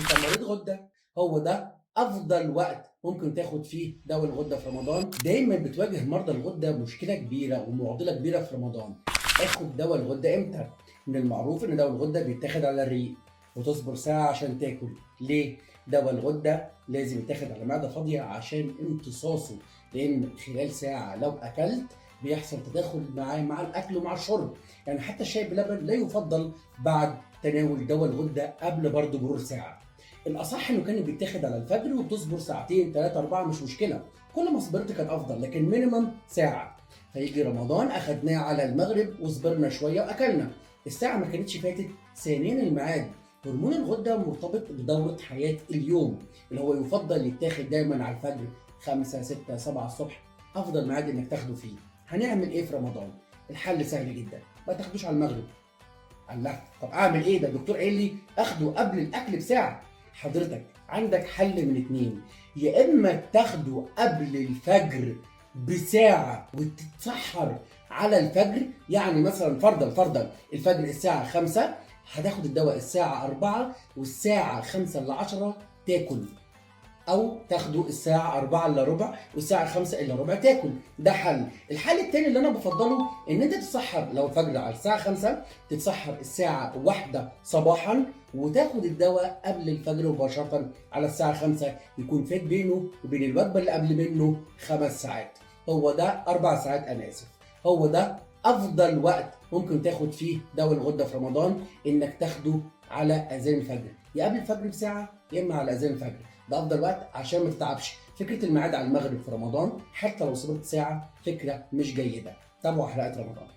انت مريض غده، هو ده افضل وقت ممكن تاخد فيه دواء الغده في رمضان. دايما بتواجه مرضى الغده مشكله كبيره ومعضله كبيره في رمضان. اخد دواء الغده امتى؟ من المعروف ان دواء الغده بيتاخد على الريق وتصبر ساعه عشان تاكل. ليه؟ دواء الغده لازم يتاخد على معده فاضيه عشان امتصاصه، لان خلال ساعه لو اكلت بيحصل تداخل معاه مع الاكل ومع الشرب. يعني حتى الشاي بلبن لا يفضل بعد تناول دواء الغده قبل برضه مرور ساعه. الاصح انه كان بيتاخد على الفجر وبتصبر ساعتين 3 4 مش مشكله، كل ما صبرت كان افضل، لكن مينيمم ساعه. فيجي رمضان اخدناه على المغرب وصبرنا شويه واكلنا، الساعه ما كانتش فاتت. ثانيا الميعاد، هرمون الغده مرتبط بدوره حياه اليوم، اللي هو يفضل يتاخد دايما على الفجر 5 6 7 الصبح، افضل ميعاد انك تاخده فيه. هنعمل ايه في رمضان؟ الحل سهل جدا، ما تاخدوش على المغرب. الله، طب اعمل ايه؟ ده الدكتور قال لي اخده قبل الاكل بساعه. حضرتك عندك حل من اتنين، يا اما تاخده قبل الفجر بساعه وتتسحر على الفجر، يعني مثلا فرضا الفجر الساعه 5، هتاخد الدواء الساعه 4 والساعه 5 ل 10 تاكل، او تاخده الساعه 4 الا ربع والساعه 5 الا ربع تاكل. ده حل. الحل التاني اللي انا بفضله ان انت تتسحر، لو الفجر على الساعه 5 تتسحر الساعه 1 صباحا وتاخد الدواء قبل الفجر مباشره على الساعه 5، يكون فات بينه وبين الوجبه اللي قبل منه 5 ساعات. هو ده 4 ساعات، انا اسف. هو ده افضل وقت ممكن تاخد فيه دواء الغده في رمضان، انك تاخده على اذان الفجر، يا قبل الفجر بساعه يا اما على اذان الفجر. ده افضل وقت عشان ما تتعبش. فكره الميعاد على المغرب في رمضان حتى لو صبرت ساعه فكره مش جيده. تابعوا حلقات رمضان.